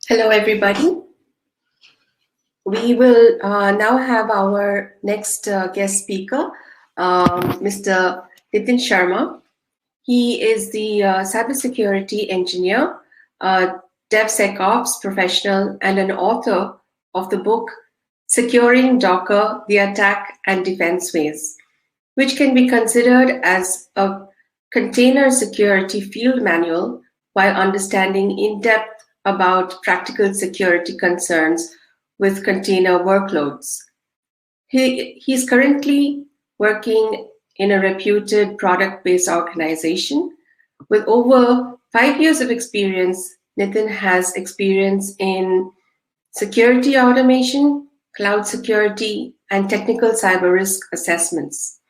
Hello, everybody. We will now have our next guest speaker, Mr. Nitin Sharma. He is the cybersecurity engineer, DevSecOps Professional, and an author of the book Securing Docker, the Attack and Defense Ways, which can be considered as a container security field manual while understanding in depth about practical security concerns with container workloads. He's currently working in a reputed product-based organization. With over 5 years of experience, Nitin has experience in security automation, cloud security, and technical cyber risk assessments.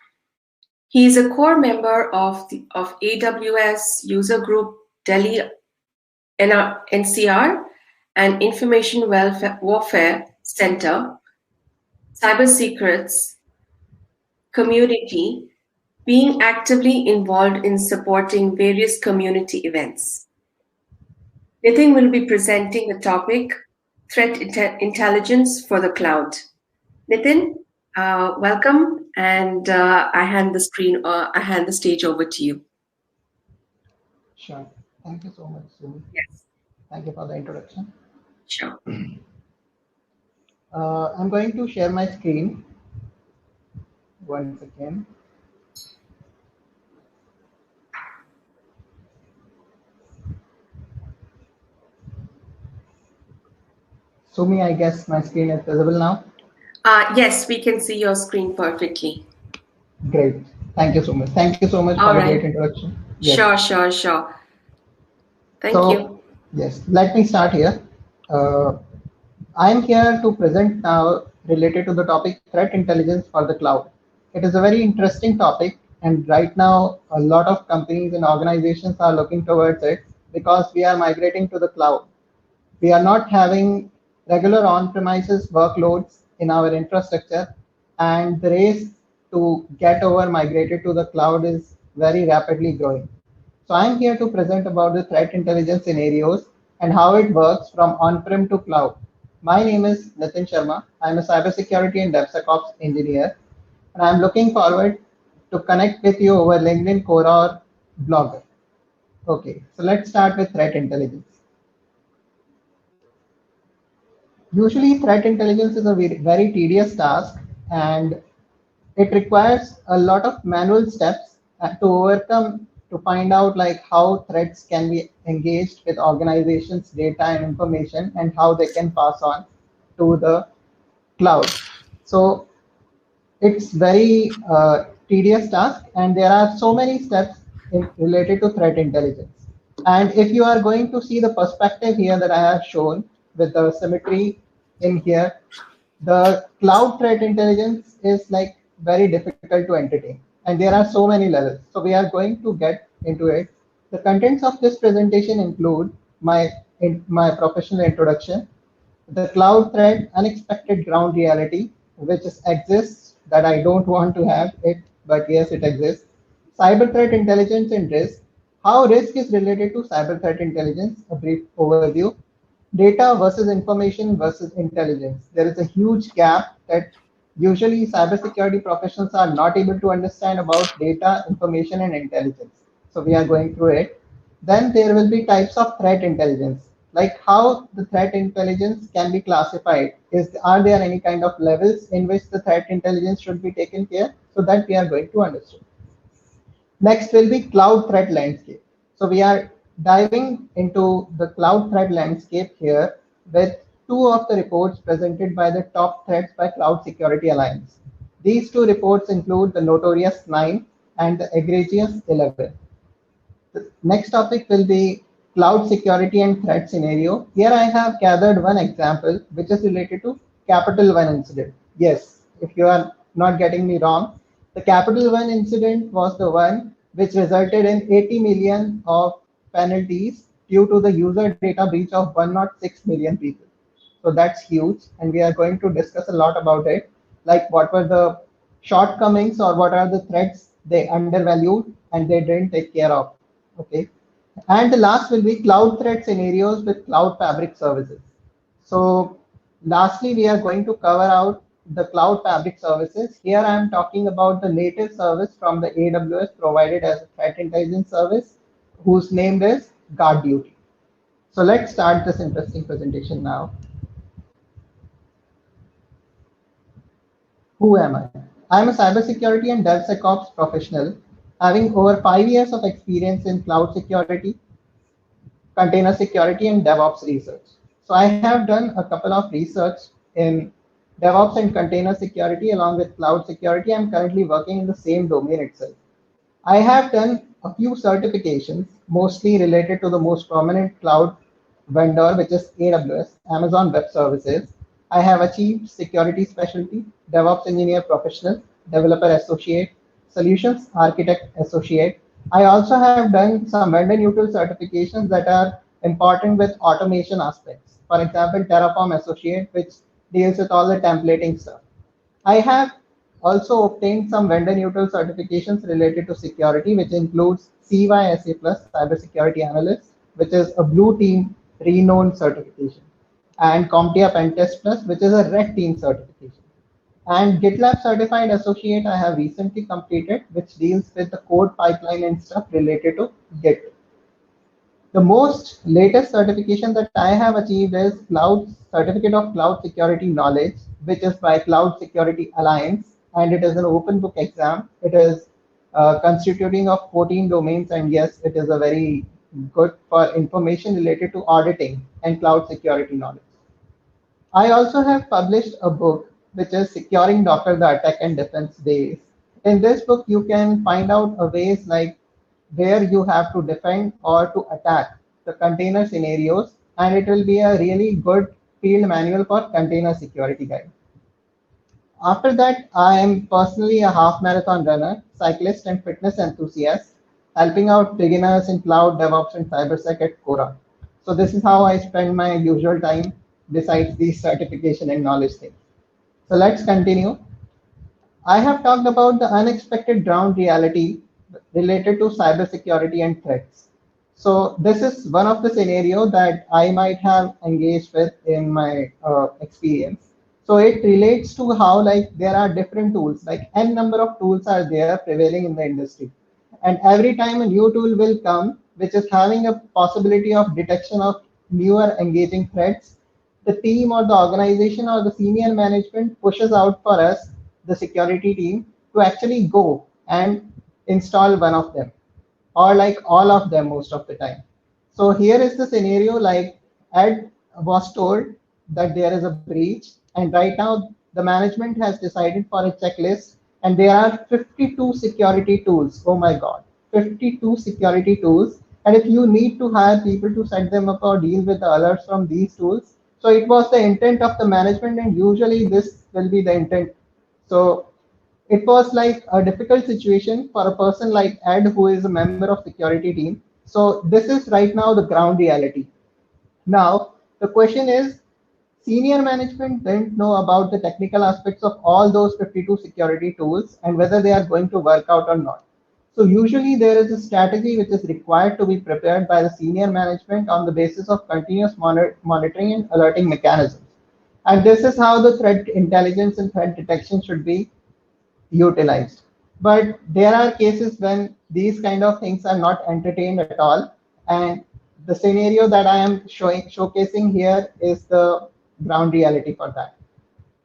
He is a core member of AWS User Group Delhi NCR and Information Warfare Center, CyberSecrets community, being actively involved in supporting various community events. Nitin will be presenting the topic, Threat Intelligence for the Cloud. Nitin, welcome, and I hand the stage over to you. Sure. Thank you so much, Sumi. Yes. Thank you for the introduction. Sure. I'm going to share my screen. One second. Sumi, I guess my screen is visible now. Yes, we can see your screen perfectly. Great. Thank you so much. Thank you so much for the great introduction. Yes. Sure. Thank you. Yes, let me start here. I'm here to present now related to the topic threat intelligence for the cloud. It is a very interesting topic, and right now a lot of companies and organizations are looking towards it because we are migrating to the cloud. We are not having regular on-premises workloads in our infrastructure, and the race to get over migrated to the cloud is very rapidly growing. So I'm here to present about the threat intelligence scenarios and how it works from on-prem to cloud. My name is Nitin Sharma. I'm a cybersecurity and DevSecOps engineer, and I'm looking forward to connect with you over LinkedIn, Quora, or Blogger. Okay, so let's start with threat intelligence. Usually, threat intelligence is a very tedious task, and it requires a lot of manual steps to overcome to find out like how threats can be engaged with organizations' data and information and how they can pass on to the cloud. So it's very tedious task, and there are so many steps related to threat intelligence. And if you are going to see the perspective here that I have shown with the symmetry in here, the cloud threat intelligence is like very difficult to entertain. And there are so many levels. So we are going to get into it. The contents of this presentation include my professional introduction, the cloud threat, unexpected ground reality, which exists that I don't want to have it, but yes, it exists. Cyber threat intelligence and risk, how risk is related to cyber threat intelligence, a brief overview. Data versus information versus intelligence. There is a huge gap that usually cybersecurity professionals are not able to understand about data, information, and intelligence. So we are going through it. Then there will be types of threat intelligence, like how the threat intelligence can be classified. Are there any kind of levels in which the threat intelligence should be taken care? So that we are going to understand. Next will be cloud threat landscape. So we are diving into the cloud threat landscape here with two of the reports presented by the top threats by Cloud Security Alliance. These two reports include the Notorious 9 and the Egregious 11. The next topic will be cloud security and threat scenario. Here I have gathered one example which is related to Capital One incident. Yes, if you are not getting me wrong, the Capital One incident was the one which resulted in 80 million of penalties due to the user data breach of 106 million people. So that's huge, and we are going to discuss a lot about it, like what were the shortcomings or what are the threats they undervalued and they didn't take care of. Okay. And the last will be cloud threat scenarios with cloud fabric services. So lastly, we are going to cover out the cloud fabric services. Here I am talking about the native service from the AWS provided as a threat intelligence service, whose name is Guard Duty. So let's start this interesting presentation now. Who am I? I am a cybersecurity and DevSecOps professional, having over 5 years of experience in cloud security, container security, and DevOps research. So I have done a couple of research in DevOps and container security along with cloud security. I'm currently working in the same domain itself. I have done a few certifications, mostly related to the most prominent cloud vendor, which is AWS, Amazon Web Services. I have achieved security specialty, DevOps engineer professional, developer associate, solutions architect associate. I also have done some vendor neutral certifications that are important with automation aspects. For example, Terraform associate, which deals with all the templating stuff. I have also obtained some vendor neutral certifications related to security, which includes CySA Plus Cybersecurity Analyst, which is a blue team renowned certification, and Comptia Pentest Plus, which is a red team certification. And GitLab Certified Associate I have recently completed, which deals with the code pipeline and stuff related to Git. The most latest certification that I have achieved is Cloud Certificate of Cloud Security Knowledge, which is by Cloud Security Alliance, and it is an open book exam. It is constituting of 14 domains, and yes, it is a very good for information related to auditing and cloud security knowledge. I also have published a book which is Securing Docker the Attack and Defense Base. In this book, you can find out a ways like where you have to defend or to attack the container scenarios, and it will be a really good field manual for container security guide. After that, I am personally a half marathon runner, cyclist, and fitness enthusiast, helping out beginners in cloud, DevOps, and cybersec at Quora. So this is how I spend my usual time besides these certification and knowledge things. So let's continue. I have talked about the unexpected ground reality related to cybersecurity and threats. So this is one of the scenario that I might have engaged with in my experience. So it relates to how like there are different tools, like n number of tools are there prevailing in the industry. And every time a new tool will come, which is having a possibility of detection of newer engaging threats, the team or the organization or the senior management pushes out for us, the security team, to actually go and install one of them or like all of them most of the time. So here is the scenario like Ed was told that there is a breach, and right now the management has decided for a checklist, and there are 52 security tools. Oh my God, 52 security tools. And if you need to hire people to set them up or deal with the alerts from these tools, so it was the intent of the management, and usually this will be the intent. So it was like a difficult situation for a person like Ed, who is a member of security team. So this is right now the ground reality. Now the question is, senior management didn't know about the technical aspects of all those 52 security tools and whether they are going to work out or not. So usually there is a strategy which is required to be prepared by the senior management on the basis of continuous monitoring and alerting mechanisms. And this is how the threat intelligence and threat detection should be utilized. But there are cases when these kind of things are not entertained at all. And the scenario that I am showcasing here is the ground reality for that.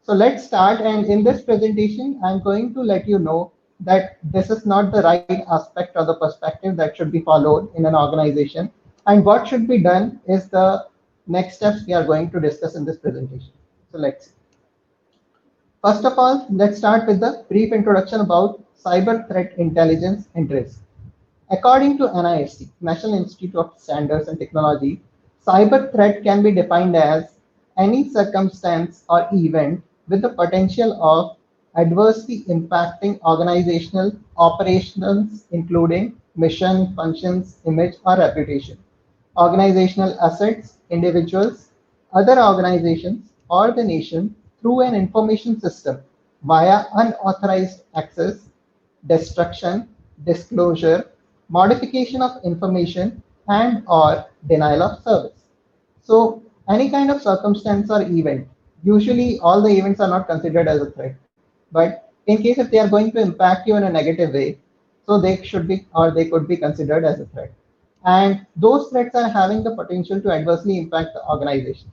So let's start. And in this presentation, I'm going to let you know that this is not the right aspect or the perspective that should be followed in an organization. And what should be done is the next steps we are going to discuss in this presentation. So let's see. First of all, let's start with the brief introduction about cyber threat intelligence and risk. According to NIST, National Institute of Standards and Technology, cyber threat can be defined as any circumstance or event with the potential of adversely impacting organizational operations, including mission, functions, image, or reputation, organizational assets, individuals, other organizations, or the nation through an information system via unauthorized access, destruction, disclosure, modification of information, and or denial of service. So any kind of circumstance or event, usually all the events are not considered as a threat. But in case if they are going to impact you in a negative way, so they should be or they could be considered as a threat. And those threats are having the potential to adversely impact the organization.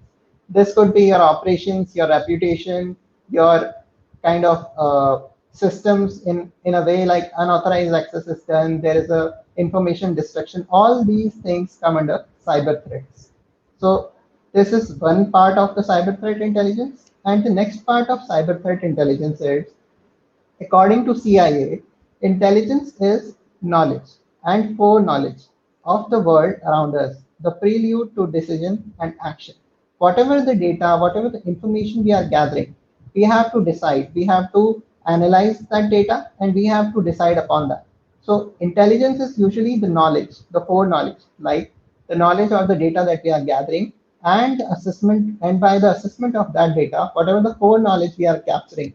This could be your operations, your reputation, your kind of systems in a way like unauthorized access is done, there is a information destruction. All these things come under cyber threats. So this is one part of the cyber threat intelligence. And the next part of cyber threat intelligence is, according to CIA, intelligence is knowledge and foreknowledge of the world around us, the prelude to decision and action. Whatever the data, whatever the information we are gathering, we have to decide, we have to analyze that data, and we have to decide upon that. So intelligence is usually the knowledge, the foreknowledge, like the knowledge of the data that we are gathering and assessment, and by the assessment of that data, whatever the foreknowledge we are capturing,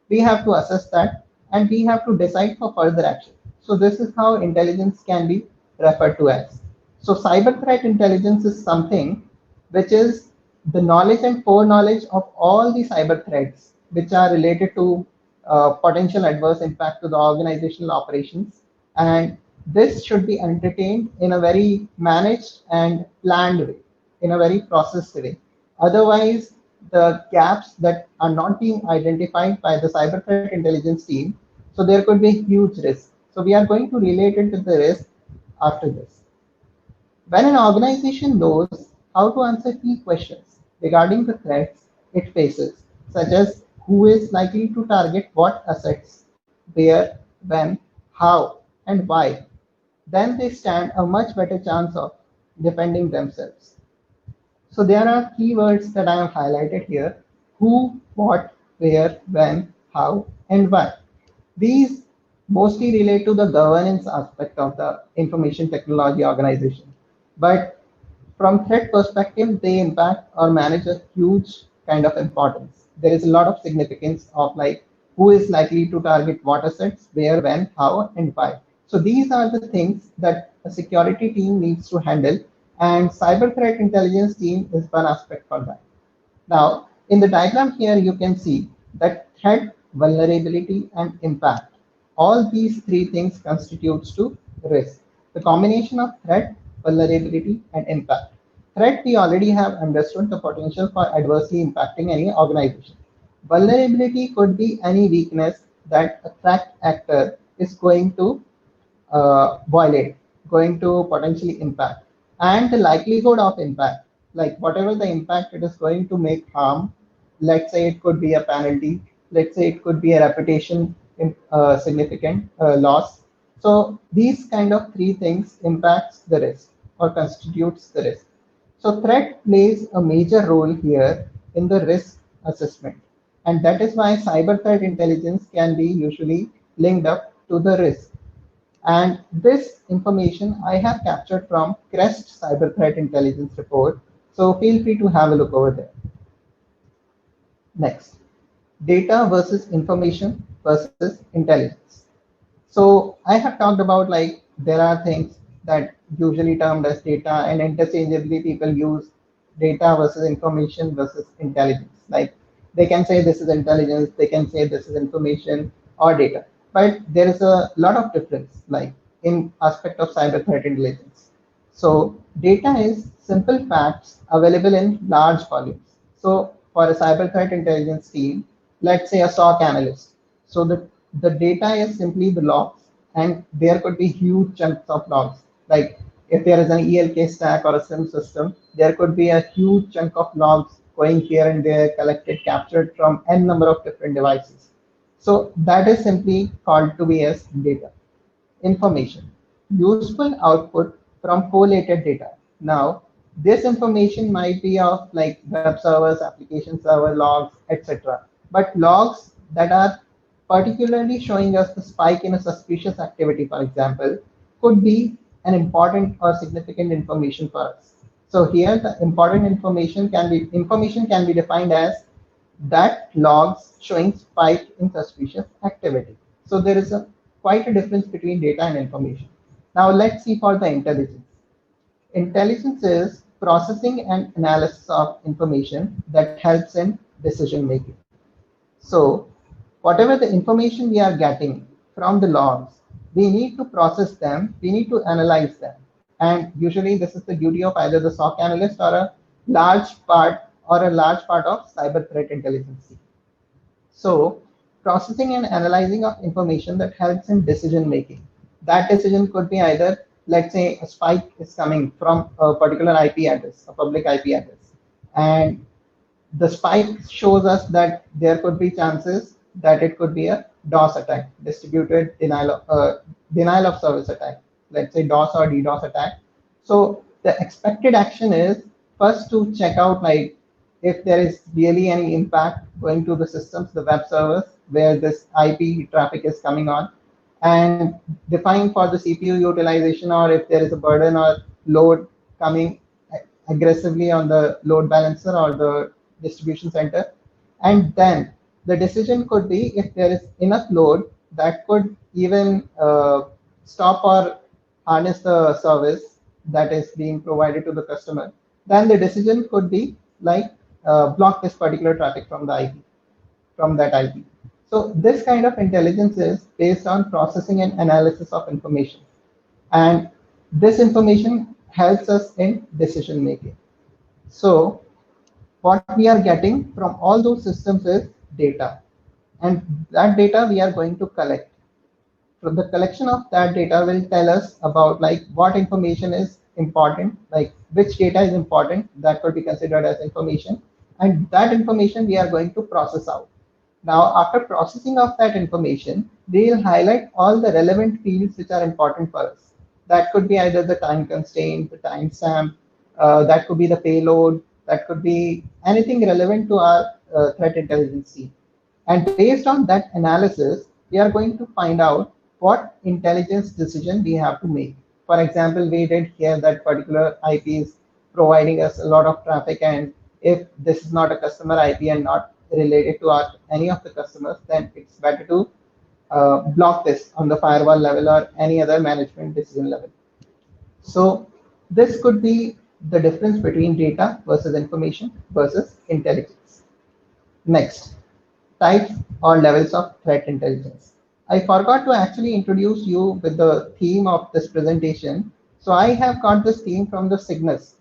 we have to assess that and we have to decide for further action. So this is how intelligence can be referred to as. So cyber threat intelligence is something which is the knowledge and foreknowledge of all the cyber threats which are related to potential adverse impact to the organizational operations. And this should be entertained in a very managed and planned way, in a very processed way. Otherwise, the gaps that are not being identified by the cyber threat intelligence team, so there could be huge risk. So we are going to relate it to the risk after this. When an organization knows how to answer key questions regarding the threats it faces, such as who is likely to target what assets, where, when, how, and why, then they stand a much better chance of defending themselves. So there are keywords that I have highlighted here: who, what, where, when, how, and why. These mostly relate to the governance aspect of the information technology organization. But from threat perspective, they impact or manage a huge kind of importance. There is a lot of significance of like who is likely to target what assets, where, when, how, and why. So these are the things that a security team needs to handle, and cyber threat intelligence team is one aspect for that. Now, in the diagram here, you can see that threat, vulnerability, and impact. All these three things constitutes to risk. The combination of threat, vulnerability, and impact. Threat, we already have understood the potential for adversely impacting any organization. Vulnerability could be any weakness that a threat actor is going to violate, going to potentially impact, and the likelihood of impact, like whatever the impact it is going to make harm. Let's say it could be a penalty, let's say it could be a reputation significant loss. So these kind of three things impacts the risk or constitutes the risk. So threat plays a major role here in the risk assessment, and that is why cyber threat intelligence can be usually linked up to the risk. And this information I have captured from CREST Cyber Threat Intelligence Report. So feel free to have a look over there. Next, data versus information versus intelligence. So I have talked about like there are things that usually termed as data, and interchangeably people use data versus information versus intelligence. Like they can say this is intelligence, they can say this is information or data. But there is a lot of difference like in aspect of cyber threat intelligence. So data is simple facts available in large volumes. So for a cyber threat intelligence team, let's say a SOC analyst. So the data is simply the logs, and there could be huge chunks of logs. Like if there is an ELK stack or a SIM system, there could be a huge chunk of logs going here and there, collected, captured from n number of different devices. So that is simply called to be as data. Information, useful output from collated data. Now, this information might be of like web servers, application server logs, etc. But logs that are particularly showing us the spike in a suspicious activity, for example, could be an important or significant information for us. So here the important information can be defined as that logs showing spike in suspicious activity. So there is quite a difference between data and information. Now let's see for the intelligence. Intelligence is processing and analysis of information that helps in decision making. So whatever the information we are getting from the logs, we need to process them, we need to analyze them. And usually this is the duty of either the SOC analyst or a large part of cyber threat intelligence team. So processing and analyzing of information that helps in decision making. That decision could be either, let's say a spike is coming from a particular IP address, a public IP address, and the spike shows us that there could be chances that it could be a DOS attack, distributed denial of service attack, let's say DOS or DDoS attack. So the expected action is first to check out like if there is really any impact going to the systems, the web servers where this IP traffic is coming on, and define for the CPU utilization or if there is a burden or load coming aggressively on the load balancer or the distribution center. And then the decision could be if there is enough load that could even stop or harness the service that is being provided to the customer, then the decision could be like block this particular traffic from the IP, from that IP. So this kind of intelligence is based on processing and analysis of information. And this information helps us in decision making. So what we are getting from all those systems is data. And that data we are going to collect. So the collection of that data will tell us about like what information is important, like which data is important that could be considered as information. And that information we are going to process out. Now, after processing of that information, we'll highlight all the relevant fields which are important for us. That could be either the time constraint, the timestamp, that could be the payload, that could be anything relevant to our threat intelligence team. And based on that analysis, we are going to find out what intelligence decision we have to make. For example, we did hear that particular IP is providing us a lot of traffic, and if this is not a customer IP and not related to any of the customers, then it's better to block this on the firewall level or any other management decision level. So this could be the difference between data versus information versus intelligence. Next, types or levels of threat intelligence. I forgot to actually introduce you with the theme of this presentation. So I have got this theme from the Cygnus.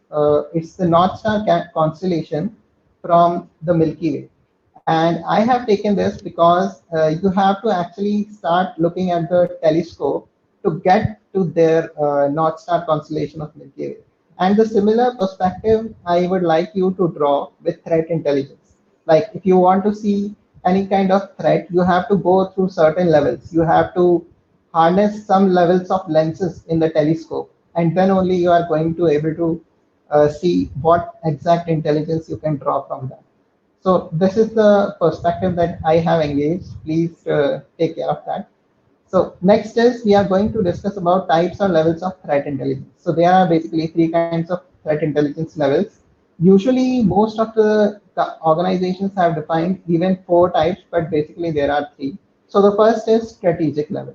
It's the North Star constellation from the Milky Way. And I have taken this because you have to actually start looking at the telescope to get to their North Star constellation of Milky Way. And the similar perspective I would like you to draw with threat intelligence. Like if you want to see any kind of threat, you have to go through certain levels. You have to harness some levels of lenses in the telescope, and then only you are going to able to see what exact intelligence you can draw from that. So this is the perspective that I have engaged. Please take care of that. So next is we are going to discuss about types or levels of threat intelligence. So there are basically three kinds of threat intelligence levels. Usually most of the organizations have defined even 4 types, but basically there are 3. So the first is strategic level.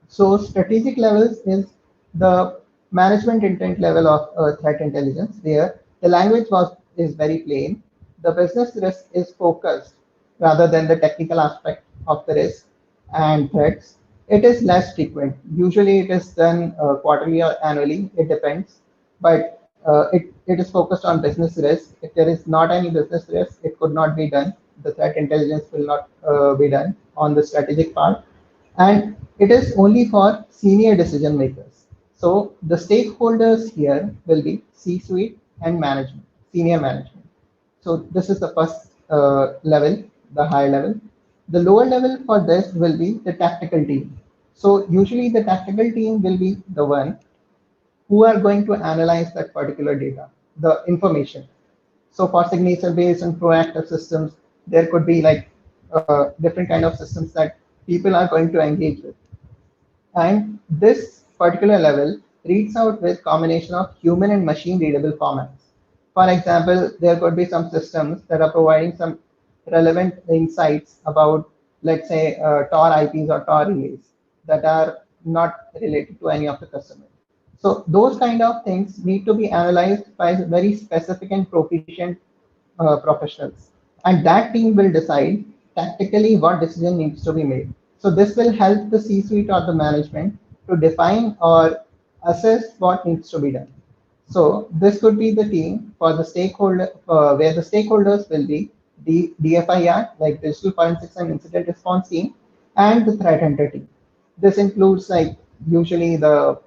So strategic levels is the management intent level of threat intelligence. There the language is very plain. The business risk is focused rather than the technical aspect of the risk and threats. It is less frequent. Usually it is done quarterly or annually, it depends. But it is focused on business risk. If there is not any business risk, it could not be done. The threat intelligence will not be done on the strategic part. And it is only for senior decision makers. So the stakeholders here will be C-suite and management, senior management. So this is the first level, the high level. The lower level for this will be the tactical team. So usually the tactical team will be the one who are going to analyze that particular data, the information. So for signature-based and proactive systems, there could be like different kind of systems that people are going to engage with. And this particular level reads out with combination of human and machine readable formats. For example, there could be some systems that are providing some relevant insights about, let's say, Tor IPs or Tor relays that are not related to any of the customers. So those kind of things need to be analyzed by very specific and proficient professionals. And that team will decide tactically what decision needs to be made. So this will help the C-suite or the management to define or assess what needs to be done. So this could be the team for the stakeholder, where the stakeholders will be the DFIR, like Digital Forensics and Incident Response Team, and the threat hunter team. This includes like usually the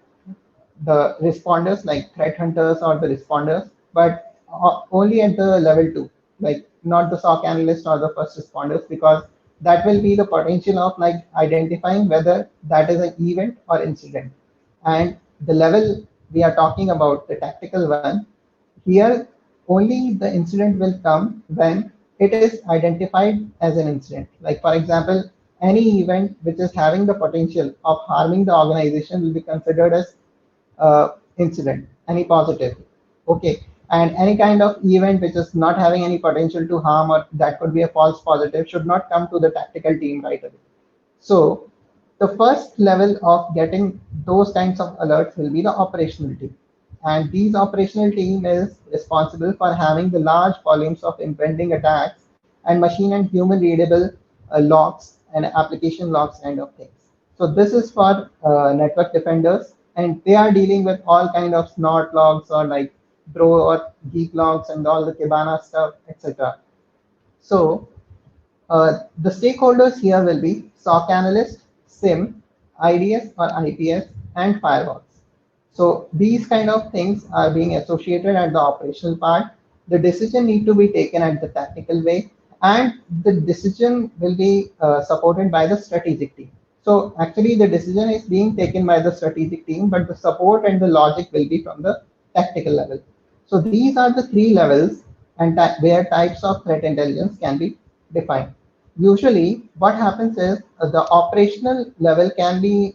responders like threat hunters or the responders, but only at the level 2, like not the SOC analyst or the first responders, because that will be the potential of like identifying whether that is an event or incident. And the level we are talking about, the tactical one, here only the incident will come when it is identified as an incident. Like for example, any event which is having the potential of harming the organization will be considered as incident, any positive. Okay. And any kind of event which is not having any potential to harm or that could be a false positive should not come to the tactical team right away. So the first level of getting those kinds of alerts will be the operational team. And these operational team is responsible for having the large volumes of impending attacks and machine and human readable logs and application logs kind of things. So this is for network defenders, and they are dealing with all kind of snort logs or like bro or geek logs and all the Kibana stuff, etc. So the stakeholders here will be SOC analyst, SIM, IDS or IPS, and firewalls. So these kind of things are being associated at the operational part. The decision need to be taken at the tactical way, and the decision will be supported by the strategic team. So actually the decision is being taken by the strategic team, but the support and the logic will be from the tactical level. So these are the three levels and where types of threat intelligence can be defined. Usually what happens is the operational level can be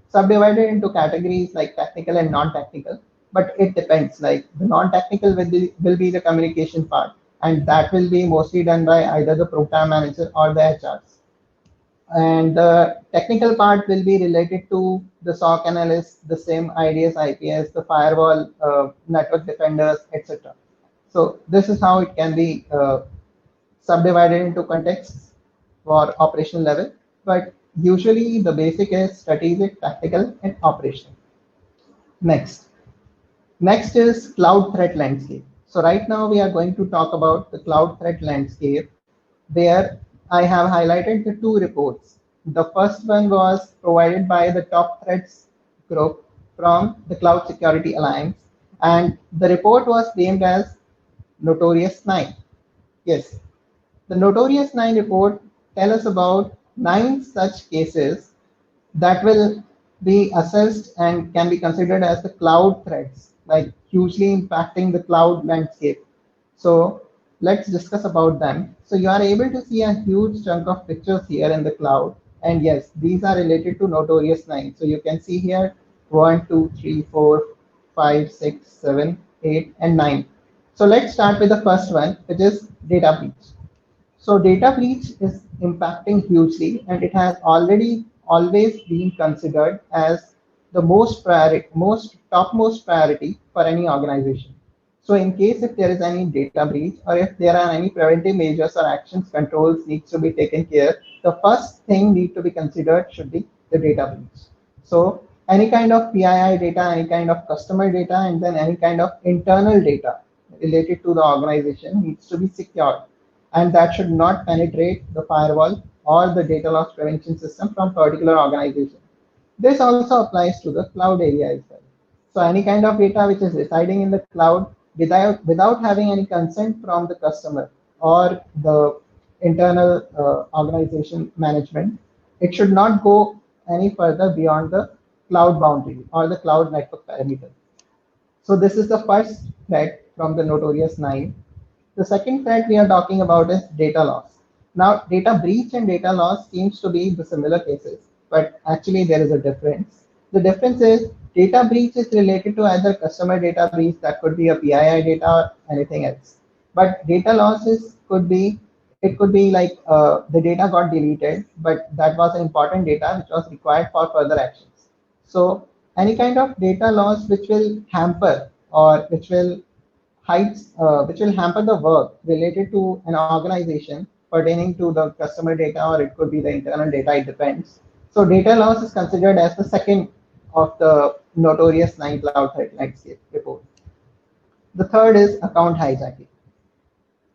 subdivided into categories like tactical and non-tactical, but it depends. Like the non-tactical will be the communication part, and that will be mostly done by either the program manager or the HRs. And the technical part will be related to the SOC analyst, the SIM, IDS, IPS, the firewall, network defenders, etc. So this is how it can be subdivided into contexts for operational level, but usually the basic is strategic, tactical, and operational. Next. Next is cloud threat landscape. So right now we are going to talk about the cloud threat landscape, where I have highlighted the two reports. The first one was provided by the Top Threats group from the Cloud Security Alliance, and the report was named as Notorious 9. Yes, the Notorious 9 report tells us about 9 such cases that will be assessed and can be considered as the cloud threats, like hugely impacting the cloud landscape. So let's discuss about them. So you are able to see a huge chunk of pictures here in the cloud. And yes, these are related to Notorious 9. So you can see here 1, 2, 3, 4, 5, 6, 7, 8, and 9. So let's start with the first one, which is data breach. So data breach is impacting hugely, and it has already always been considered as the most topmost priority for any organization. So in case if there is any data breach or if there are any preventive measures or actions controls needs to be taken care, the first thing need to be considered should be the data breach. So any kind of PII data, any kind of customer data, and then any kind of internal data related to the organization needs to be secured, and that should not penetrate the firewall or the data loss prevention system from particular organization. This also applies to the cloud area as well. So any kind of data which is residing in the cloud without having any consent from the customer or the internal organization management, it should not go any further beyond the cloud boundary or the cloud network parameter. So this is the first threat from the Notorious 9. The second threat we are talking about is data loss. Now, data breach and data loss seems to be the similar cases, but actually there is a difference. The difference is data breach is related to either customer data breach, that could be a PII data or anything else. But data losses could be like the data got deleted, but that was important data which was required for further actions. So any kind of data loss which will hamper or which will hamper the work related to an organization pertaining to the customer data, or it could be the internal data, it depends. So data loss is considered as the second of the notorious 9 cloud threat landscape report. The third is account hijacking.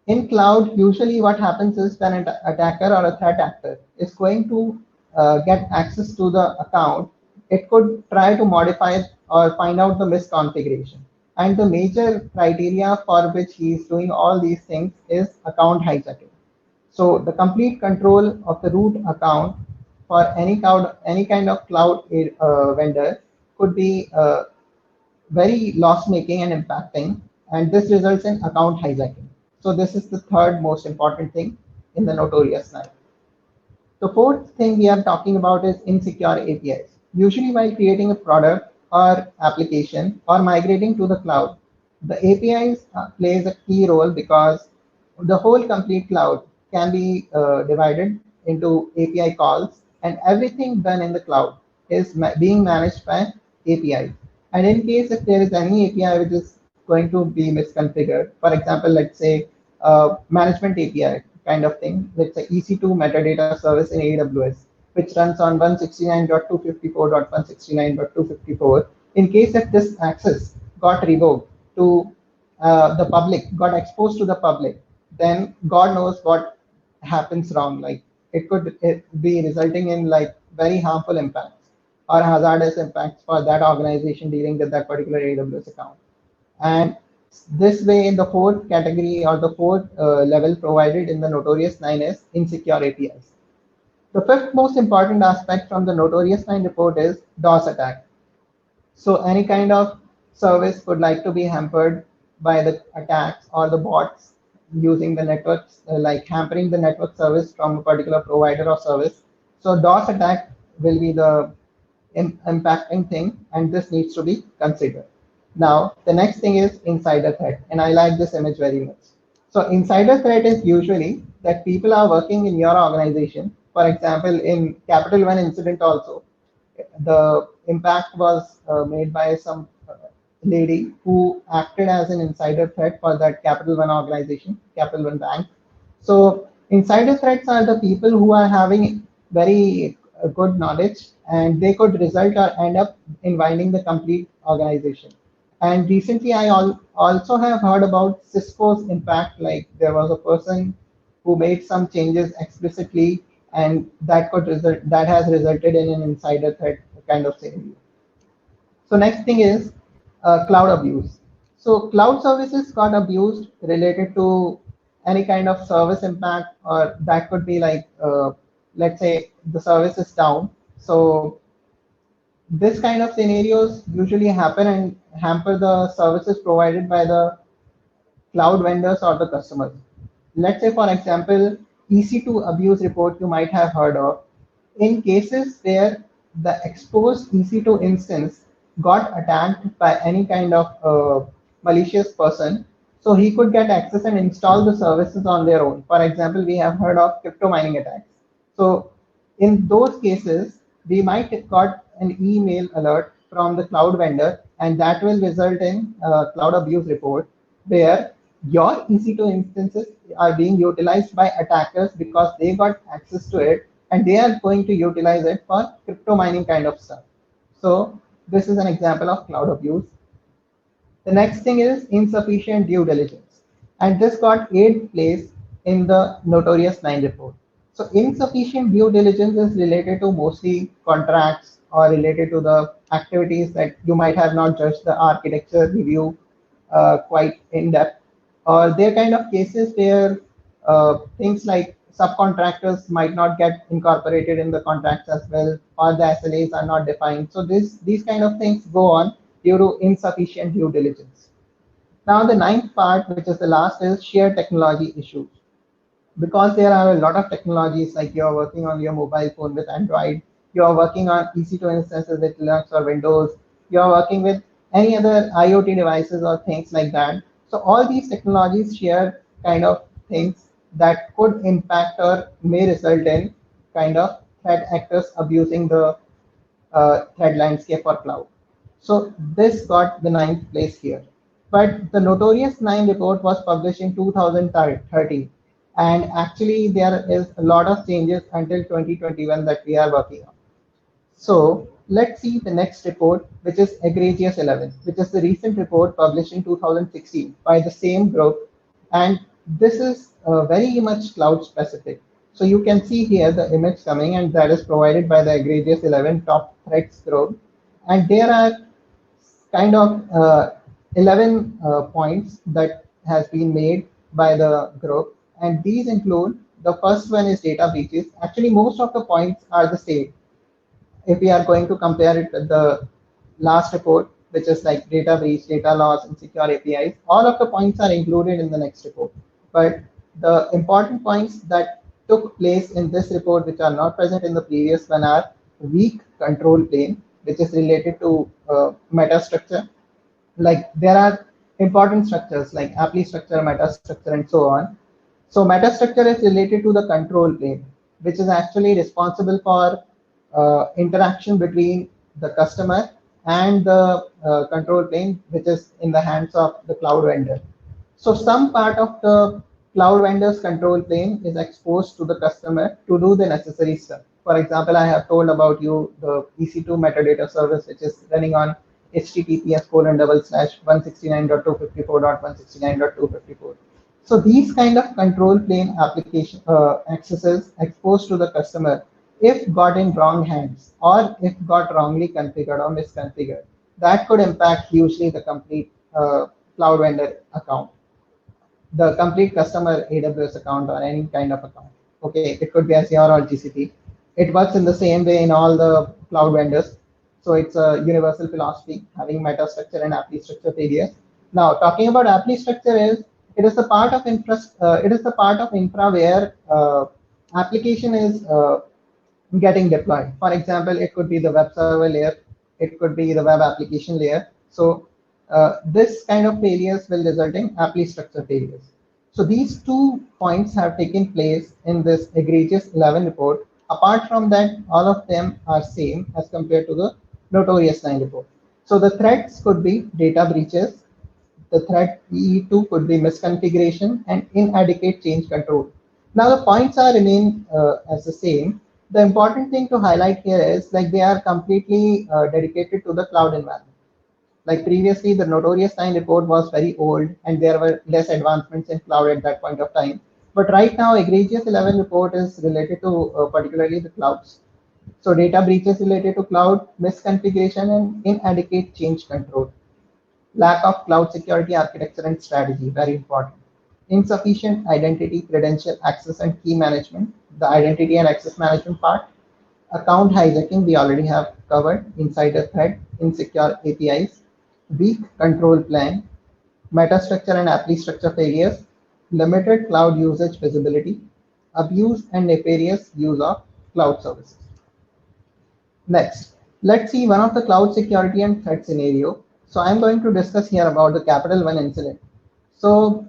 In cloud, usually what happens is when an attacker or a threat actor is going to get access to the account, it could try to modify or find out the misconfiguration. And the major criteria for which he is doing all these things is account hijacking. So the complete control of the root account for any kind of cloud vendor could be very loss making and impacting, and this results in account hijacking. So this is the third most important thing in the notorious 9. The fourth thing we are talking about is insecure APIs. Usually while creating a product or application or migrating to the cloud, the APIs plays a key role because the whole complete cloud can be divided into API calls, and everything done in the cloud is being managed by APIs. And in case if there is any API which is going to be misconfigured, for example, let's say management API kind of thing, let's say EC2 metadata service in AWS, which runs on 169.254.169.254. In case if this access got revoked to the public, got exposed to the public, then God knows what happens wrong. Like it could be resulting in like very harmful impacts or hazardous impacts for that organization dealing with that particular AWS account. And this way, the fourth category or the fourth level provided in the Notorious 9 is insecure APIs. The fifth most important aspect from the Notorious 9 report is DOS attack. So any kind of service would like to be hampered by the attacks or the bots using the networks, like hampering the network service from a particular provider or service. So DOS attack will be the impacting thing, and this needs to be considered. Now, the next thing is insider threat, and I like this image very much. So insider threat is usually that people are working in your organization. For example, in Capital One incident also, the impact was made by some lady who acted as an insider threat for that Capital One organization, Capital One Bank. So insider threats are the people who are having very good knowledge, and they could result or end up inviting the complete organization. And recently, I also have heard about Cisco's impact. Like there was a person who made some changes explicitly, and that has resulted in an insider threat kind of scenario. So next thing is cloud abuse. So cloud services got abused related to any kind of service impact, or that could be like, let's say the service is down. So this kind of scenarios usually happen and hamper the services provided by the cloud vendors or the customers. Let's say, for example, EC2 abuse report you might have heard of. In cases where the exposed EC2 instance got attacked by any kind of malicious person, so he could get access and install the services on their own. For example, we have heard of crypto mining attacks. So in those cases, we might have got an email alert from the cloud vendor, and that will result in a cloud abuse report where your EC2 instances are being utilized by attackers because they got access to it, and they are going to utilize it for crypto mining kind of stuff. So this is an example of cloud abuse. The next thing is insufficient due diligence, and this got 8th place in the Notorious 9 report. So insufficient due diligence is related to mostly contracts or related to the activities that you might have not judged the architecture review quite in depth, or there kind of cases where things like subcontractors might not get incorporated in the contracts as well, or the SLAs are not defined. So these kind of things go on due to insufficient due diligence. Now the ninth part, which is the last, is shared technology issues. Because there are a lot of technologies, like you're working on your mobile phone with Android, you're working on EC2 instances with Linux or Windows, you're working with any other IoT devices or things like that. So all these technologies share kind of things that could impact or may result in kind of threat actors abusing the threat landscape for cloud. So this got the 9th place here. But the notorious 9 report was published in 2013. And actually there is a lot of changes until 2021 that we are working on. So let's see the next report, which is Egregious 11, which is the recent report published in 2016 by the same group. And this is very much cloud specific. So you can see here the image coming, and that is provided by the Egregious 11 top threats group. And there are kind of 11 points that has been made by the group. And these include, the first one is data breaches. Actually, most of the points are the same if we are going to compare it with the last report, which is like data breach, data loss, and secure APIs, all of the points are included in the next report. But the important points that took place in this report, which are not present in the previous one, are weak control plane, which is related to metastructure. Like there are important structures like appli structure, metastructure, and so on. So metastructure is related to the control plane, which is actually responsible for interaction between the customer and the control plane, which is in the hands of the cloud vendor. So some part of the cloud vendor's control plane is exposed to the customer to do the necessary stuff. For example, I have told about you the EC2 metadata service, which is running on https://169.254.169.254. So these kind of control plane application accesses exposed to the customer, if got in wrong hands or if got wrongly configured or misconfigured, that could impact hugely the complete cloud vendor account, the complete customer AWS account or any kind of account. Okay, it could be Azure or GCP. It works in the same way in all the cloud vendors. So it's a universal philosophy, having metastructure and appli structure failures. Now, talking about appli structure is, it is the part of infra where application is getting deployed. For example, it could be the web server layer, it could be the web application layer. So this kind of failures will result in appli structure failures. So these 2 points have taken place in this Egregious 11 report. Apart from that, all of them are same as compared to the Notorious 9 report. So the threats could be data breaches. The threat EE2 could be misconfiguration and inadequate change control. Now the points are remain as the same. The important thing to highlight here is like they are completely dedicated to the cloud environment. Like previously, the Notorious 9 report was very old and there were less advancements in cloud at that point of time. But right now, Egregious 11 report is related to particularly the clouds. So data breaches related to cloud, misconfiguration and inadequate change control. Lack of cloud security architecture and strategy, very important. Insufficient identity, credential, access, and key management, the identity and access management part. Account hijacking, we already have covered. Insider threat, insecure APIs, weak control plan, metastructure and appli structure failures, limited cloud usage visibility, abuse and nefarious use of cloud services. Next, let's see one of the cloud security and threat scenario. So I'm going to discuss here about the Capital One incident. So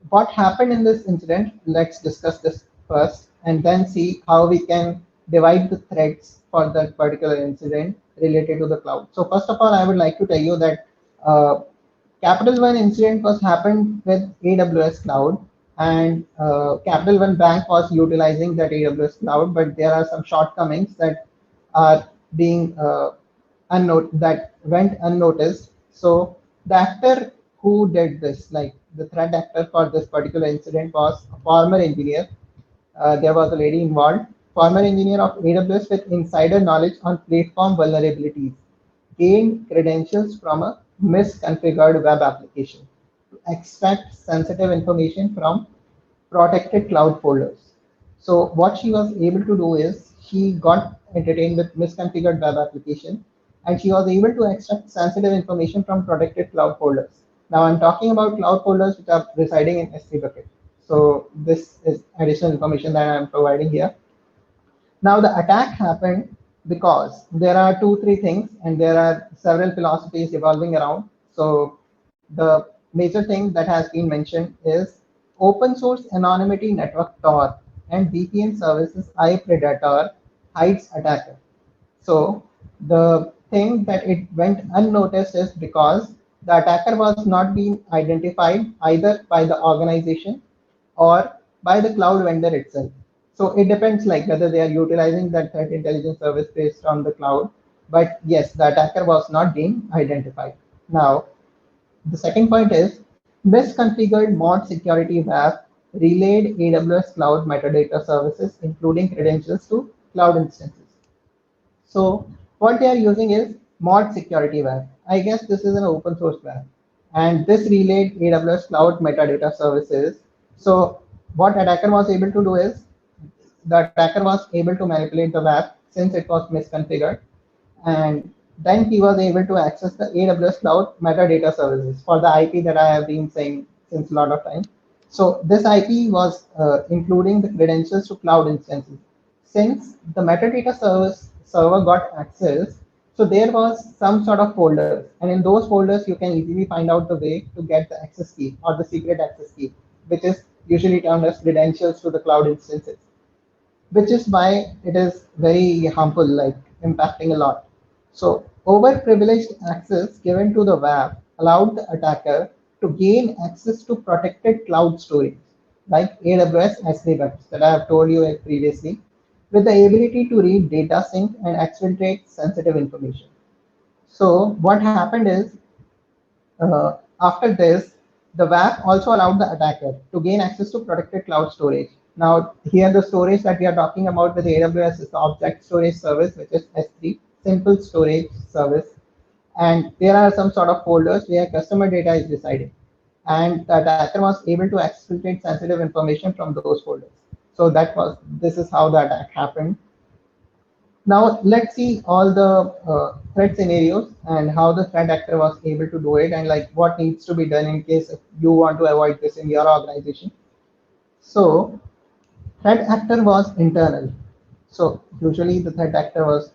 what happened in this incident? Let's discuss this first and then see how we can divide the threats for that particular incident related to the cloud. So first of all, I would like to tell you that Capital One incident was happened with AWS cloud, and Capital One Bank was utilizing that AWS cloud, but there are some shortcomings that are being that went unnoticed. So the actor who did this, like the threat actor for this particular incident, was a former engineer. There was a lady involved, former engineer of AWS with insider knowledge on platform vulnerabilities, gained credentials from a misconfigured web application to extract sensitive information from protected cloud folders. So what she was able to do is she got entertained with misconfigured web application and she was able to extract sensitive information from protected cloud folders. Now I'm talking about cloud folders which are residing in S3 bucket. So this is additional information that I'm providing here. Now the attack happened because there are 2-3 things and there are several philosophies evolving around. So the major thing that has been mentioned is open source anonymity network Tor and VPN services iPredator hides attacker. So the think that it went unnoticed is because the attacker was not being identified either by the organization or by the cloud vendor itself. So it depends like whether they are utilizing that threat intelligence service based on the cloud. But yes, the attacker was not being identified. Now, the second point is misconfigured mod security WAF relayed AWS cloud metadata services, including credentials to cloud instances. So what they are using is mod security WAF. I guess this is an open source WAF. And this relayed AWS cloud metadata services. So what attacker was able to do is the attacker was able to manipulate the WAF since it was misconfigured. And then he was able to access the AWS cloud metadata services for the IP that I have been saying since a lot of time. So this IP was including the credentials to cloud instances. Since the metadata server got access, so there was some sort of folders, and in those folders you can easily find out the way to get the access key or the secret access key, which is usually termed as credentials to the cloud instances, which is why it is very harmful, like impacting a lot. So overprivileged access given to the WAF allowed the attacker to gain access to protected cloud storage, like AWS S3 buckets that I have told you previously, with the ability to read data sync and exfiltrate sensitive information. So what happened is after this, the WAF also allowed the attacker to gain access to protected cloud storage. Now, here the storage that we are talking about with AWS is the object storage service, which is S3, simple storage service. And there are some sort of folders where customer data is residing. And the attacker was able to exfiltrate sensitive information from those folders. So this is how the attack happened. Now let's see all the threat scenarios and how the threat actor was able to do it, and like what needs to be done in case if you want to avoid this in your organization. So threat actor was internal. So usually the threat actor was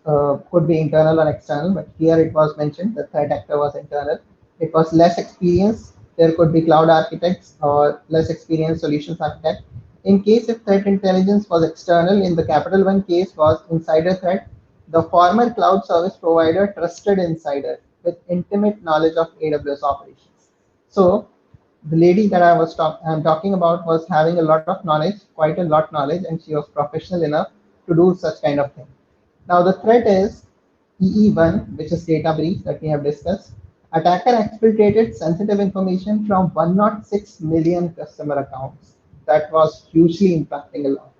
could be internal or external, but here it was mentioned the threat actor was internal. It was less experienced. There could be cloud architects or less experienced solutions architect. In case if threat intelligence was external, in the capital one case was insider threat, the former cloud service provider trusted insider with intimate knowledge of AWS operations. So the lady that I'm talking about was having a lot of knowledge, quite a lot knowledge, and she was professional enough to do such kind of thing. Now the threat is EE1, which is data breach that we have discussed. Attacker exfiltrated sensitive information from 106 million customer accounts. That was hugely impacting a lot.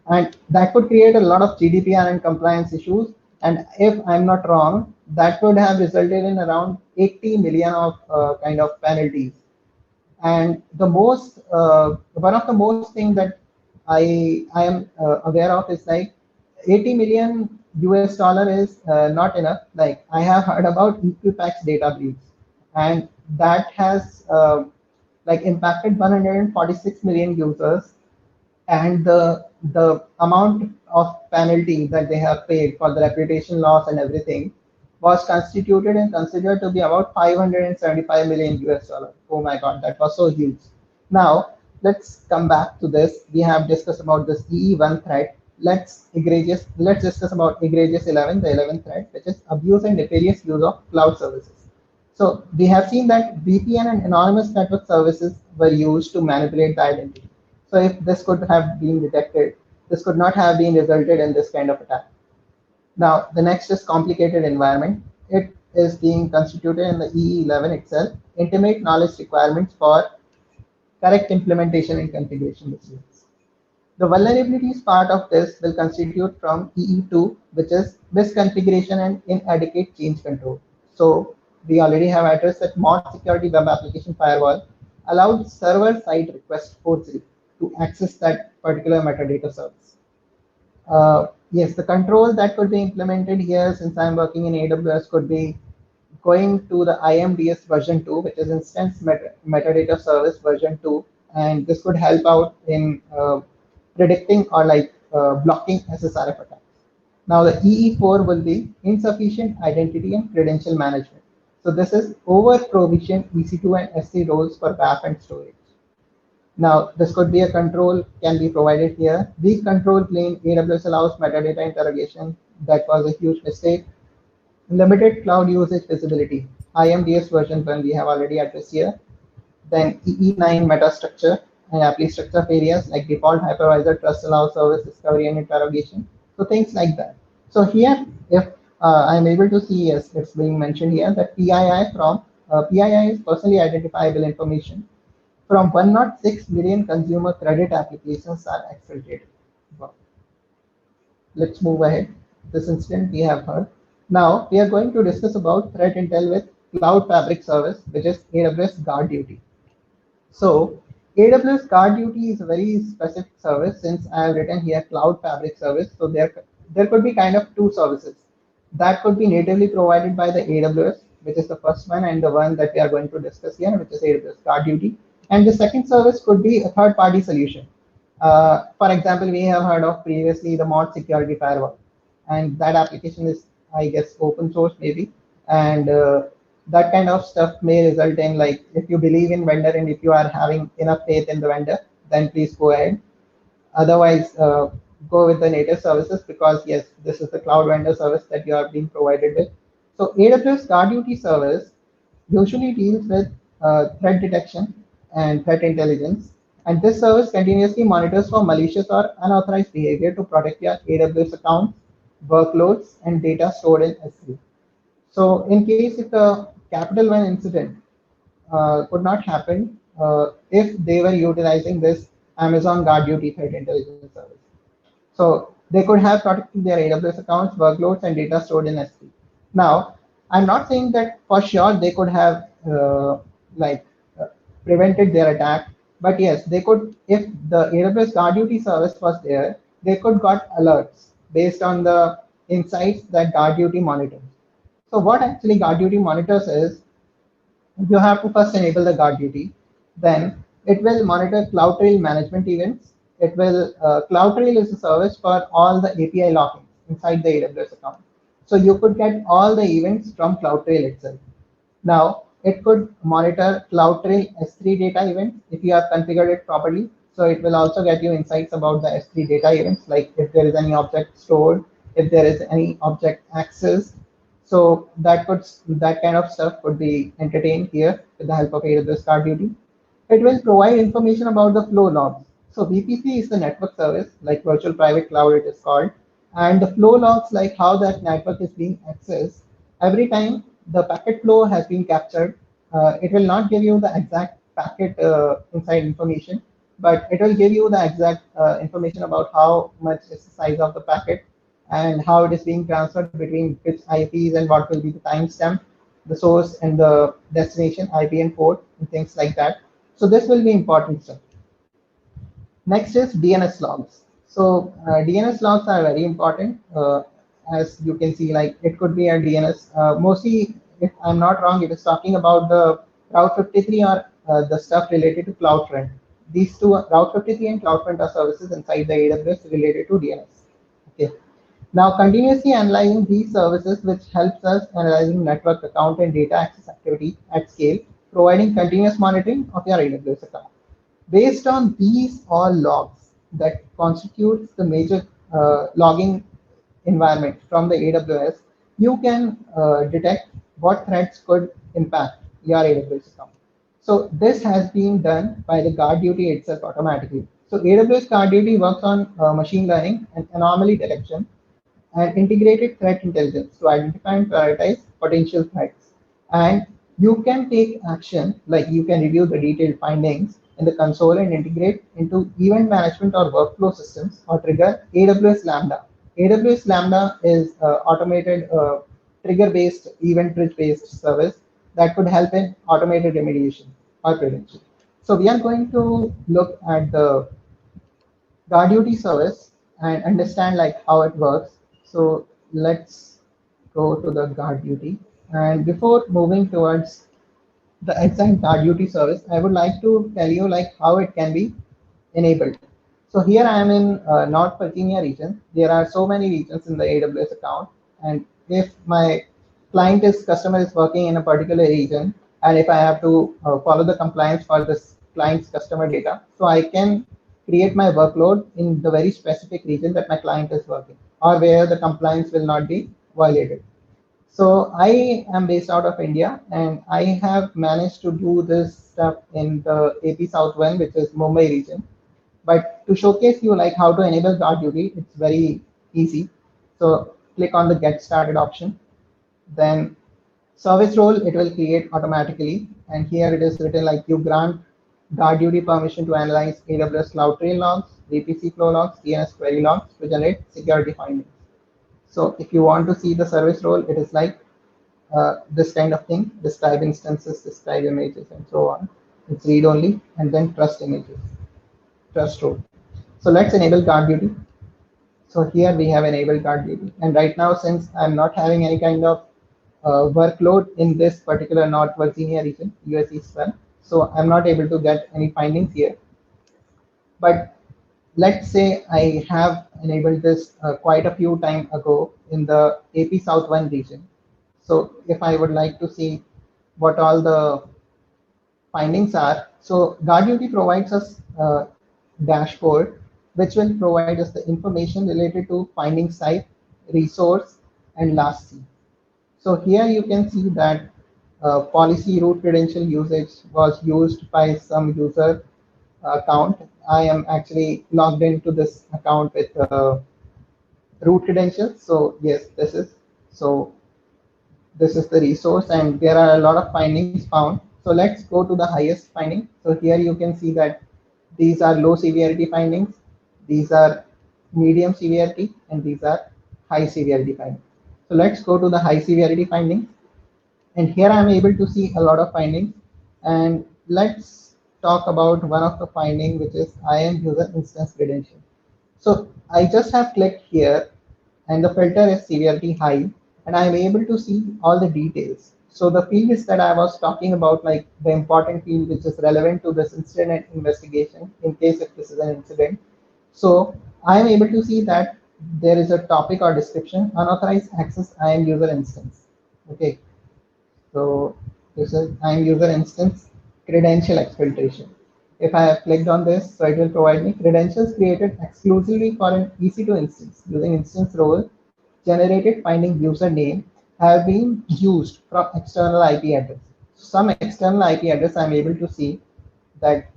And that could create a lot of GDPR and compliance issues. And if I'm not wrong, that would have resulted in around 80 million of kind of penalties. And the most, one of the most things that I am aware of is like 80 million US dollar is not enough. Like I have heard about Equifax data breach, and that has like impacted 146 million users, and the amount of penalty that they have paid for the reputation loss and everything was constituted and considered to be about 575 million US dollar. Oh my God, that was so huge. Now let's come back to this. We have discussed about this EE1 threat. Let's discuss about egregious 11, the 11th threat, which is abuse and nefarious use of cloud services. So we have seen that VPN and anonymous network services were used to manipulate the identity. So if this could have been detected, this could not have been resulted in this kind of attack. Now, the next is complicated environment. It is being constituted in the EE11 itself, intimate knowledge requirements for correct implementation and configuration decisions. The vulnerabilities part of this will constitute from EE2, which is misconfiguration and inadequate change control. So we already have addressed that mod security web application firewall allowed server-side request forgery to access that particular metadata service. Yes, the control that could be implemented here, since I'm working in AWS, could be going to the IMDS version 2, which is Instance Metadata Service version 2, and this could help out in predicting or like blocking SSRF attacks. Now the EE4 will be insufficient identity and credential management. So this is over-provisioned EC2 and S3 roles for WAF and storage. Now, this could be a control can be provided here. Weak control plane, AWS allows metadata interrogation. That was a huge mistake. Limited cloud usage visibility. IMDS version 1 we have already addressed here. Then EE9 metastructure and appli structure of areas like default hypervisor, trust allow service discovery and interrogation. So things like that. So here, if I'm able to see, yes, it's being mentioned here that PII is personally identifiable information from 106 million consumer credit applications are exfiltrated. Wow. Let's move ahead. This incident we have heard. Now we are going to discuss about threat intel with Cloud Fabric service, which is AWS Guard Duty. So AWS Guard Duty is a very specific service since I have written here Cloud Fabric service. So there could be kind of two services that could be natively provided by the AWS, which is the first one and the one that we are going to discuss here, which is AWS Guard Duty. And the second service could be a third-party solution. For example, we have heard of previously the mod security firewall, and that application is, I guess, open source maybe, and that kind of stuff may result in, like, if you believe in vendor and if you are having enough faith in the vendor, then please go ahead. Otherwise, go with the native services because yes, this is the cloud vendor service that you are being provided with. So AWS Guard Duty service usually deals with threat detection and threat intelligence. And this service continuously monitors for malicious or unauthorized behavior to protect your AWS accounts, workloads, and data stored in S3. So in case if a Capital One incident could not happen if they were utilizing this Amazon Guard Duty threat intelligence service. So they could have protected their AWS accounts, workloads, and data stored in S3. Now, I'm not saying that for sure they could have like prevented their attack, but yes, they could. If the AWS Guard Duty service was there, they could got alerts based on the insights that Guard Duty monitors. So what actually Guard Duty monitors is you have to first enable the guard duty. Then it will monitor CloudTrail management events. It will CloudTrail is a service for all the API logging inside the AWS account. So you could get all the events from CloudTrail itself. Now it could monitor CloudTrail S3 data events if you have configured it properly. So it will also get you insights about the S3 data events, like if there is any object stored, if there is any object access. So that kind of stuff could be entertained here with the help of AWS Guard Duty. It will provide information about the flow logs. So VPC is the network service, like virtual private cloud it is called, and the flow logs, like how that network is being accessed. Every time the packet flow has been captured, it will not give you the exact packet inside information, but it will give you the exact information about how much is the size of the packet and how it is being transferred between which IPs and what will be the timestamp, the source and the destination IP and port and things like that. So this will be important stuff. Next is DNS logs. So DNS logs are very important. As you can see, like it could be a DNS. Mostly, if I'm not wrong, it is talking about the Route 53 or the stuff related to CloudFront. These two, Route 53 and CloudFront, are services inside the AWS related to DNS. Okay. Now, continuously analyzing these services, which helps us analyzing network account and data access activity at scale, providing continuous monitoring of your AWS account. Based on these all logs that constitutes the major logging environment from the AWS, you can detect what threats could impact your AWS account. So this has been done by the Guard Duty itself automatically. So AWS Guard Duty works on machine learning and anomaly detection and integrated threat intelligence to identify and prioritize potential threats. And you can take action, like you can review the detailed findings in the console and integrate into event management or workflow systems or trigger AWS Lambda. AWS Lambda is automated trigger-based, event bridge-based service that could help in automated remediation or prevention. So we are going to look at the Guard Duty service and understand like how it works. So let's go to the Guard Duty. And before moving towards the exact Guard Duty service, I would like to tell you like how it can be enabled. So here I am in North Virginia region. There are so many regions in the AWS account, and if my customer is working in a particular region, and if I have to follow the compliance for this client's customer data, so I can create my workload in the very specific region that my client is working, or where the compliance will not be violated. So I am based out of India, and I have managed to do this stuff in the AP South 1, which is Mumbai region. But to showcase you like how to enable guard duty, it's very easy. So click on the get started option. Then service role, it will create automatically. And here it is written like you grant guard duty permission to analyze AWS Cloud Trail logs, VPC flow logs, DNS query logs to generate security findings. So if you want to see the service role, it is like this kind of thing, describe instances, describe images, and so on. It's read only, and then trust images, trust role. So let's enable guard duty. So here we have enabled guard duty. And right now, since I'm not having any kind of workload in this particular North Virginia region, US East 1, so I'm not able to get any findings here. But let's say I have enabled this quite a few time ago in the AP South 1 region. So if I would like to see what all the findings are, so guard duty provides us a dashboard which will provide us the information related to findings type, resource, and last seen. So here you can see that policy root credential usage was used by some user account. I am actually logged into this account with root credentials. So yes, this is the resource, and there are a lot of findings found. So let's go to the highest finding. So here you can see that these are low severity findings, these are medium severity, and these are high severity findings. So let's go to the high severity findings. And here I'm able to see a lot of findings. And let's talk about one of the finding, which is IAM user instance credential. So I just have clicked here, and the filter is severity high, and I'm able to see all the details. So the fields that I was talking about, like the important field which is relevant to this incident investigation, in case if this is an incident. So I am able to see that there is a topic or description, unauthorized access IAM user instance. Okay, so this is IAM user instance credential exfiltration. If I have clicked on this, so it will provide me credentials created exclusively for an EC2 instance using instance role generated finding username have been used from external IP address. Some external IP address I'm able to see that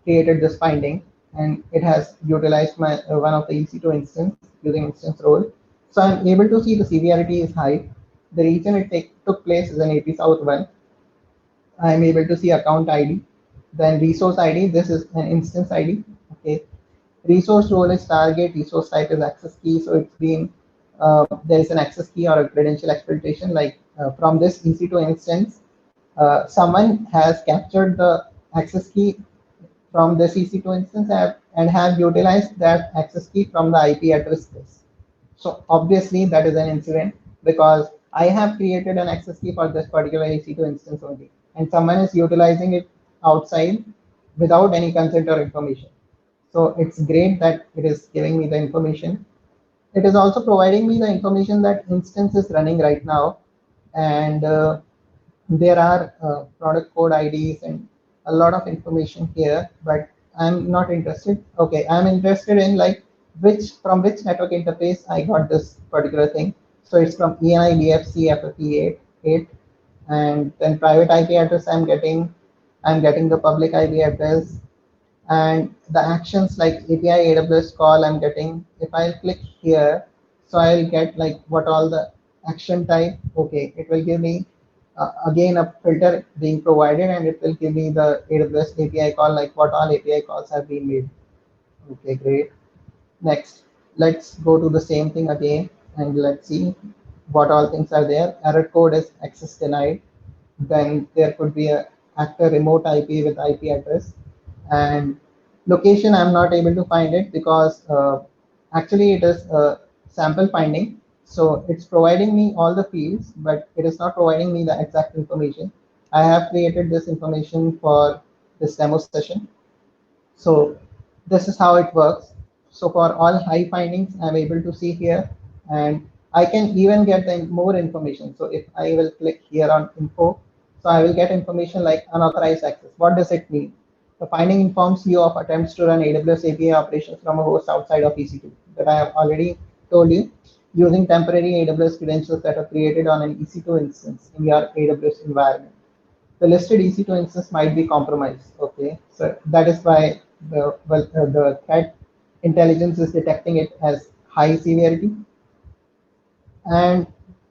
created this finding, and it has utilized my one of the EC2 instance using instance role. So I'm able to see the severity is high. The region it took place is an AP South 1. I'm able to see account ID, then resource ID. This is an instance ID. Okay, resource role is target, resource type is access key. So it's been there is an access key or a credential exploitation. Like from this EC2 instance, someone has captured the access key from this EC2 instance and have utilized that access key from the IP address space. So obviously that is an incident because I have created an access key for this particular EC2 instance only, and someone is utilizing it outside without any consent or information. So it's great that it is giving me the information. It is also providing me the information that instance is running right now, and there are product code IDs and a lot of information here, but I'm not interested. Okay, I'm interested in like from which network interface I got this particular thing. So it's from ENI DFC FFE8, and then private IP address I'm getting the public IP address, and the actions like API AWS call I'm getting. If I click here, so I'll get like what all the action type. Okay, it will give me again a filter being provided, and it will give me the AWS API call, like what all API calls have been made. Okay, great. Next, let's go to the same thing again, and let's see what all things are there. Error code is access denied. Then there could be a actor remote IP with IP address, and location I'm not able to find it because actually it is a sample finding. So it's providing me all the fields, but it is not providing me the exact information. I have created this information for this demo session. So this is how it works. So for all high findings, I'm able to see here, and I can even get the more information. So if I will click here on info, so I will get information like unauthorized access. What does it mean? The finding informs you of attempts to run AWS API operations from a host outside of EC2 that I have already told you. using temporary AWS credentials that are created on an EC2 instance in your AWS environment. The listed EC2 instance might be compromised. Okay, so that is why the threat intelligence is detecting it as high severity. And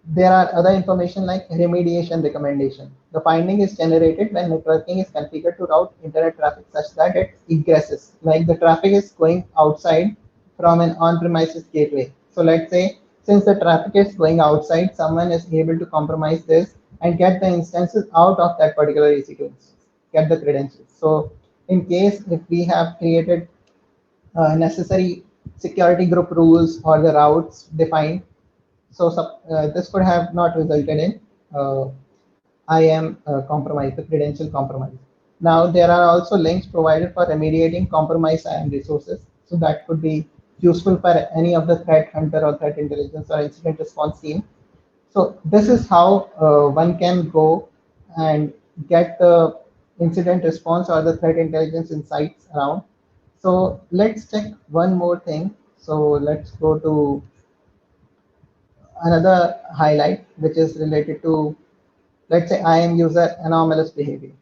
there are other information like remediation recommendation. The finding is generated when networking is configured to route internet traffic such that it egresses, like the traffic is going outside from an on-premises gateway. So let's say since the traffic is going outside, someone is able to compromise this and get the instances out of that particular EC2 instance, get the credentials. So in case if we have created necessary security group rules or the routes defined, so this could have not resulted in uh, IAM compromise, the credential compromise. Now there are also links provided for remediating compromised IAM resources. So that could be useful for any of the threat hunter or threat intelligence or incident response team. So this is how one can go and get the incident response or the threat intelligence insights around. So let's check one more thing. So let's go to another highlight, which is related to, let's say I am user anomalous behavior.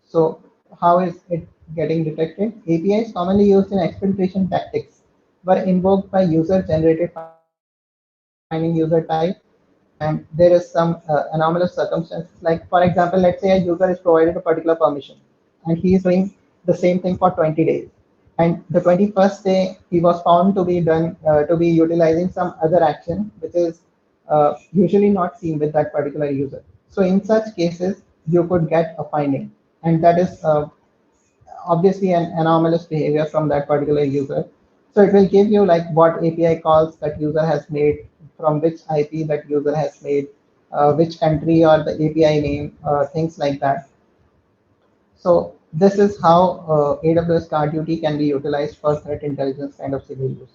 So how is it getting detected? APIs commonly used in exfiltration tactics were invoked by user generated finding user type, and there is some anomalous circumstances. Like for example, let's say a user is provided a particular permission and he is doing the same thing for 20 days. And the 21st day, he was found to be done to be utilizing some other action, which is usually not seen with that particular user. So in such cases, you could get a finding, and that is obviously an anomalous behavior from that particular user. So it will give you like what API calls that user has made, from which IP that user has made, which country or the API name, things like that. So this is how AWS Guard Duty can be utilized for threat intelligence kind of scenarios.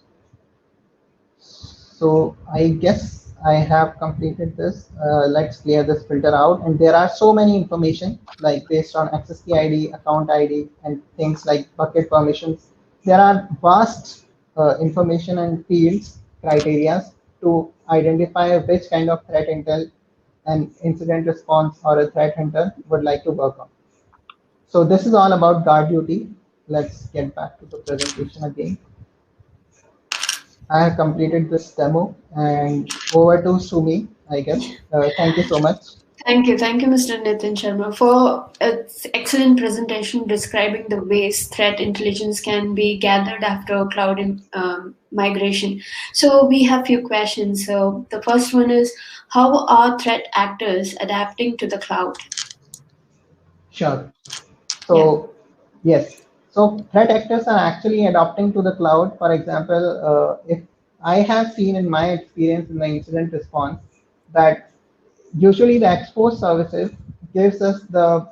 So I guess I have completed this. Let's clear this filter out. And there are so many information like based on access key ID, account ID, and things like bucket permissions. There are vast information and fields, criteria to identify which kind of threat intel an incident response or a threat hunter would like to work on. So this is all about guard duty. Let's get back to the presentation again. I have completed this demo and over to Sumi, I guess. Thank you so much. Thank you, Mr. Nitin Sharma, for its excellent presentation describing the ways threat intelligence can be gathered after cloud migration. So we have few questions. So the first one is, how are threat actors adapting to the cloud? Sure. Yeah. So, yes. So threat actors are actually adopting to the cloud. For example, if I have seen in my experience in the incident response that usually the exposed services gives us the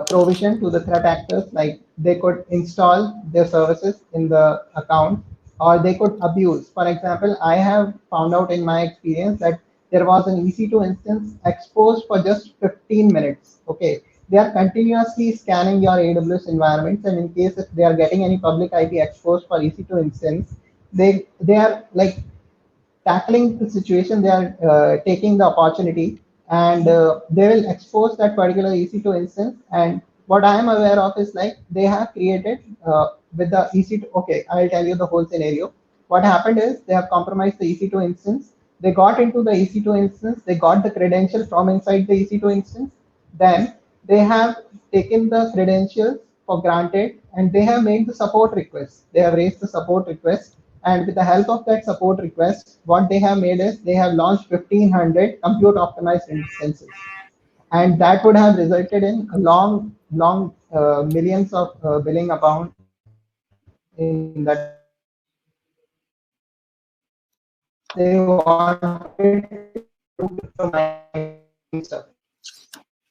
provision to the threat actors, like they could install their services in the account or they could abuse. For example, I have found out in my experience that there was an EC2 instance exposed for just 15 minutes. Okay, they are continuously scanning your AWS environments, and in case if they are getting any public IP exposed for EC2 instance, they are like tackling the situation. They are taking the opportunity, and they will expose that particular EC2 instance. And what I am aware of is like they have created with the EC2. Okay, I'll tell you the whole scenario. What happened is they have compromised the EC2 instance. They got into the EC2 instance. They got the credential from inside the EC2 instance. Then they have taken the credentials for granted and they have made the support request. They have raised the support request, and with the help of that support request, what they have made is they have launched 1500 compute optimized instances. And that would have resulted in a long millions of billing amount in that particular instance. And they wanted to compromise stuff.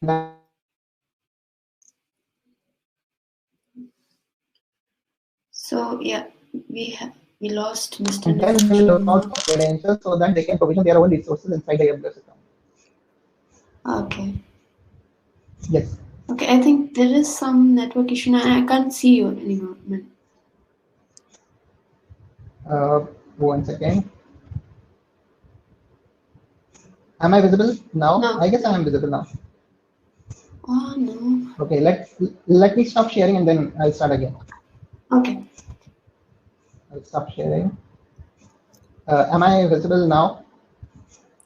And that is how they got So yeah, we lost Mr. and then Nitin they will look out Sharma. for credentials so that they can provision their own resources inside the AWS account. Okay. Yes. Okay, I think there is some network issue and I can't see you anymore. One second. Am I visible now? No. I guess I am visible now. Oh, no. Okay, let me stop sharing and then I'll start again. Okay. I'll stop sharing. Am I visible now?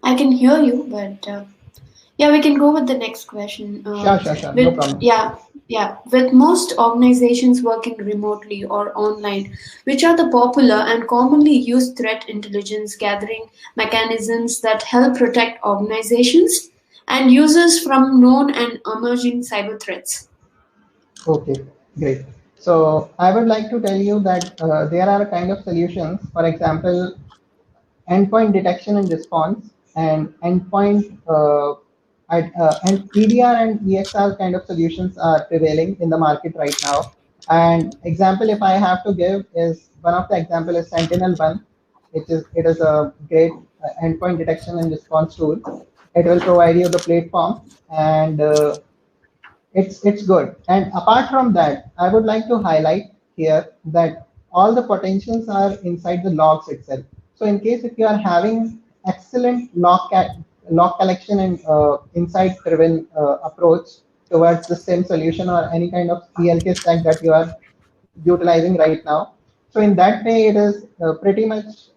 I can hear you, but yeah, we can go with the next question. Sure. No problem. Yeah. With most organizations working remotely or online, which are the popular and commonly used threat intelligence gathering mechanisms that help protect organizations and users from known and emerging cyber threats? Okay, great. So I would like to tell you that there are kind of solutions. For example, endpoint detection and response, and and EDR and EXR kind of solutions are prevailing in the market right now. And example, if I have to give, is one of the example is Sentinel-1. It is a great endpoint detection and response tool. It will provide you the platform, and it's good. And apart from that, I would like to highlight here that all the potentials are inside the logs itself. So in case if you are having excellent log collection and insight driven approach towards the SIM solution or any kind of ELK stack that you are utilizing right now, so in that way it is pretty much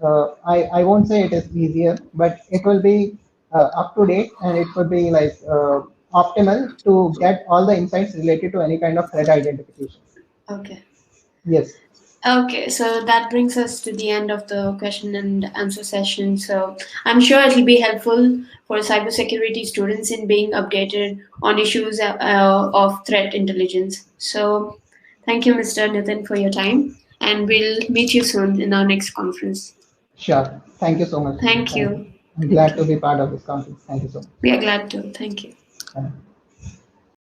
I won't say it is easier, but it will be up to date, and it would be like optimal to get all the insights related to any kind of threat identification. Okay. Yes. Okay, so that brings us to the end of the question and answer session. So I'm sure it will be helpful for cybersecurity students in being updated on issues of threat intelligence. So thank you, Mr. Nitin, for your time, and we'll meet you soon in our next conference. Sure. Thank you so much. Thank Thank you. you. I'm Thank glad to you. be part of this conference. Thank you so much. We are glad to. Thank you. Bye.